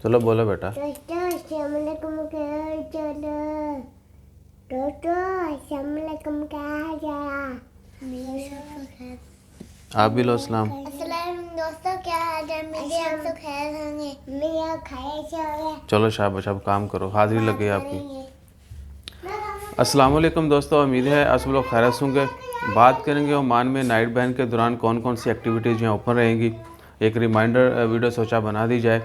चलो बोलो बेटा। आप भी लो सलाम। दोस्तों क्या हाल है मेरे, हम तो खैर होंगे। मेरा खाए चलो शाबाश, अब काम करो, हाजिरी लग गई आपकी। अस्सलाम वालेकुम दोस्तों, उम्मीद है आप सब लोग खैरियत से होंगे। बात करेंगे ओमान में नाइट बैन के दौरान कौन कौन सी एक्टिविटीज़ यहाँ ओपन रहेंगी। एक रिमाइंडर वीडियो सोचा बना दी जाए।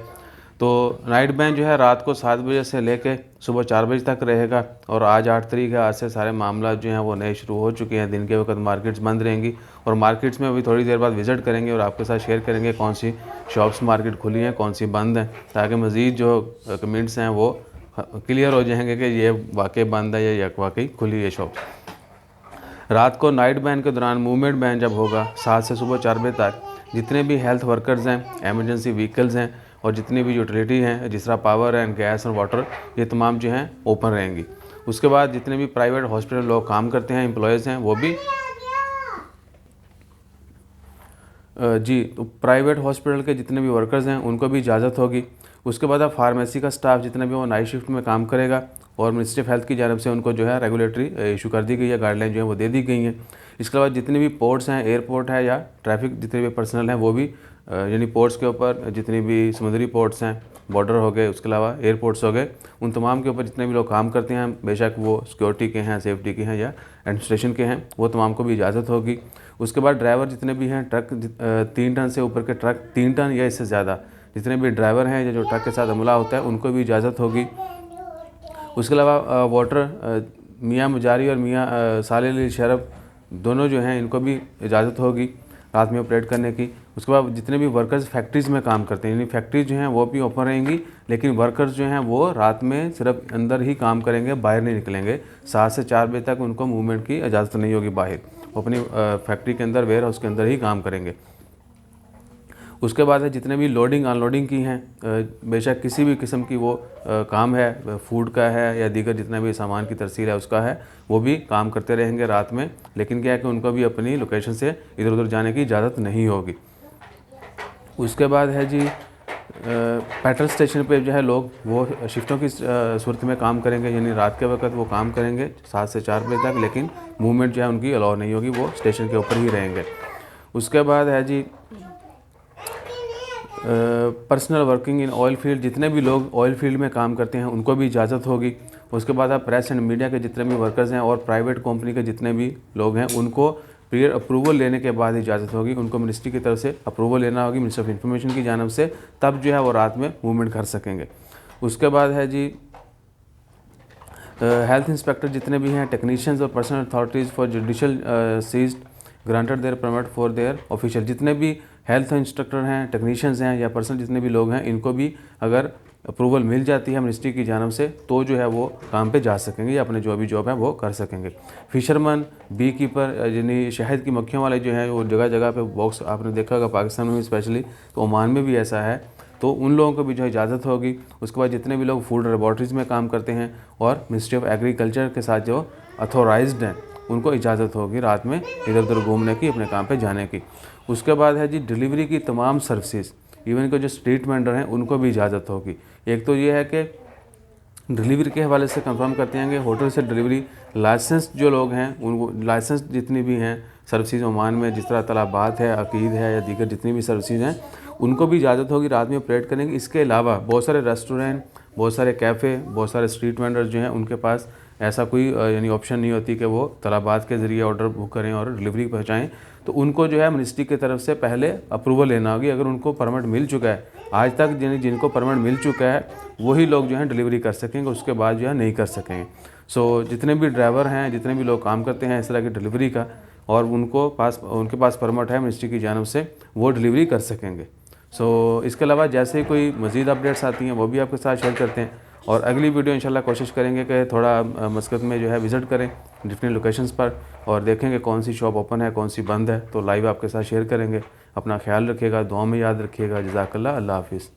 तो नाइट बैन जो है रात को 7 बजे से लेके सुबह 4 बजे तक रहेगा। और आज 8 तारीख है, आज से सारे मामला जो हैं वो नए शुरू हो चुके हैं। दिन के वक्त मार्केट्स बंद रहेंगी और मार्केट्स में अभी थोड़ी देर बाद विज़िट करेंगे और आपके साथ शेयर करेंगे कौन सी शॉप्स मार्केट खुली हैं, कौन सी बंद हैं, ताकि मज़ीद जो कमेंट्स हैं वो क्लियर हो जाएंगे कि ये वाकई बंद है या वाकई खुली है शॉप। रात को नाइट बैन के दौरान मूवमेंट बैन जब होगा 7 से सुबह 4 बजे तक, जितने भी हेल्थ वर्कर्स हैं, एमरजेंसी व्हीकल्स हैं और जितनी भी यूटिलिटी हैं जिस तरह पावर एंड गैस और वाटर, ये तमाम जो हैं ओपन रहेंगी। उसके बाद जितने भी प्राइवेट हॉस्पिटल लोग काम करते हैं, एम्प्लॉयज़ हैं, वो भी जी, तो प्राइवेट हॉस्पिटल के जितने भी वर्कर्स हैं उनको भी इजाज़त होगी। उसके बाद अब फार्मेसी का स्टाफ जितना भी वो नाइट शिफ्ट में काम करेगा और मिनिस्ट्री ऑफ हेल्थ की जानब से उनको जो है रेगुलेटरी इशू कर दी गई है, गाइडलाइन जो है वो दे दी गई हैं। इसके अलावा जितने भी पोर्ट्स हैं, एयरपोर्ट है या ट्रैफिक जितने भी पर्सनल हैं वो भी यानी पोर्ट्स के ऊपर जितनी भी समुद्री पोर्ट्स हैं, बॉर्डर हो गए, उसके अलावा एयरपोर्ट्स हो गए, उन तमाम के ऊपर जितने भी लोग काम करते हैं, बेशक वो सिक्योरिटी के हैं, सेफ्टी के हैं या एडमिनिस्ट्रेशन के हैं, वो तमाम को भी इजाज़त होगी। उसके बाद ड्राइवर जितने भी हैं, ट्रक 3 टन से ऊपर के ट्रक, 3 टन या इससे ज़्यादा जितने भी ड्राइवर हैं जो ट्रक के साथ हमला होता है, उनको भी इजाज़त होगी। उसके अलावा वाटर मियाँ मुजारी और मियाँ सालिल शरफ दोनों जो हैं इनको भी इजाज़त होगी रात में ऑपरेट करने की। उसके बाद जितने भी वर्कर्स फैक्ट्रीज़ में काम करते हैं, यानी फैक्ट्रीज जो हैं वो भी ओपन रहेंगी, लेकिन वर्कर्स जो हैं वो रात में सिर्फ अंदर ही काम करेंगे, बाहर नहीं निकलेंगे। 7 से 4 बजे तक उनको मूवमेंट की इजाज़त नहीं होगी बाहर, वो अपनी फैक्ट्री के अंदर, वेयर हाउस के अंदर ही काम करेंगे। उसके बाद है जितने भी लोडिंग अनलोडिंग की हैं, बेशक किसी भी किस्म की वो काम है, फूड का है या दीगर जितना भी सामान की तरसील है उसका है, वो भी काम करते रहेंगे रात में। लेकिन क्या है कि उनको भी अपनी लोकेशन से इधर उधर जाने की इजाज़त नहीं होगी। उसके बाद है जी पेट्रोल स्टेशन पे जो है लोग वो शिफ्टों की सूरत में काम करेंगे, यानी रात के वक्त वो काम करेंगे 7 से 4 बजे तक, लेकिन मूवमेंट जो है उनकी अलाउ नहीं होगी, वो स्टेशन के ऊपर ही रहेंगे। उसके बाद है जी personnel working in oil field, जितने भी लोग ऑयल फील्ड में काम करते हैं उनको भी इजाज़त होगी। उसके बाद आप प्रेस एंड मीडिया के जितने भी वर्कर्स हैं और प्राइवेट कंपनी के जितने भी लोग हैं उनको प्रियर अप्रूवल लेने के बाद इजाज़त होगी। उनको मिनिस्ट्री की तरफ से अप्रूवल लेना होगी, मिनिस्ट्री ऑफ इंफॉर्मेशन की जानब से, तब जो है वो रात में मूवमेंट कर सकेंगे। उसके बाद है जी हेल्थ इंस्पेक्टर जितने भी हैं, टेक्नीशियंस और personal authorities for judicial seized granted their permit for their official, जितने भी हेल्थ इंस्ट्रक्टर हैं, टेक्नीशियंस हैं या पर्सनल जितने भी लोग हैं, इनको भी अगर अप्रूवल मिल जाती है मिनिस्ट्री की जानब से तो जो है वो काम पे जा सकेंगे या अपने जो भी जॉब है वो कर सकेंगे। फिशरमैन, बी कीपर, यानी शहद की मक्खियों वाले जो हैं वो जगह जगह पे बॉक्स आपने देखा होगा, पाकिस्तान में स्पेशली, तो ओमान में भी ऐसा है, तो उन लोगों को भी जो है इजाज़त होगी। उसके बाद जितने भी लोग फूड लेबॉर्ट्रीज़ में काम करते हैं और मिनिस्ट्री ऑफ एग्रीकल्चर के साथ जो अथोराइज्ड हैं उनको इजाज़त होगी रात में इधर उधर घूमने की, अपने काम पे जाने की। उसके बाद है जी डिलीवरी की तमाम सर्विसेज, इवन के जो स्ट्रीट वेंडर हैं उनको भी इजाज़त होगी। एक तो ये है कि डिलीवरी के हवाले से कंफर्म करते हैं कि होटल से डिलीवरी लाइसेंस जो लोग हैं उनको, लाइसेंस जितनी भी हैं सर्विसेज ओमान में, जिस तरह तलाबात है, अकीद है या दीगर जितनी भी सर्विसेज हैं, उनको भी इजाज़त होगी रात में ऑपरेट करेंगे। इसके अलावा बहुत सारे रेस्टोरेंट, बहुत सारे कैफ़े, बहुत सारे स्ट्रीट वेंडर्स जो हैं उनके पास ऐसा कोई यानी ऑप्शन नहीं होती कि वो तलाबात के ज़रिए ऑर्डर बुक करें और डिलीवरी पहुँचाएँ, तो उनको जो है मिनिस्ट्री की तरफ से पहले अप्रूवल लेना होगी। अगर उनको परमिट मिल चुका है, आज तक जिनको परमिट मिल चुका है वही लोग जो हैं डिलीवरी कर सकेंगे, उसके बाद जो है नहीं कर सकेंगे। सो जितने भी ड्राइवर हैं, जितने भी लोग काम करते हैं इस तरह की डिलीवरी का और उनके पास परमिट है मिनिस्ट्री की जानब से, वो डिलीवरी कर सकेंगे। सो इसके अलावा जैसे ही कोई मज़ीद अपडेट्स आती हैं वो भी आपके साथ शेयर करते हैं। और अगली वीडियो इंशाल्लाह कोशिश करेंगे कि थोड़ा मस्कत में जो है विज़िट करें डिफरेंट लोकेशंस पर और देखेंगे कौन सी शॉप ओपन है, कौन सी बंद है, तो लाइव आपके साथ शेयर करेंगे। अपना ख्याल रखिएगा, दुआ में याद रखिएगा। जज़ाकल्लाह, अल्लाह हाफ़िज़।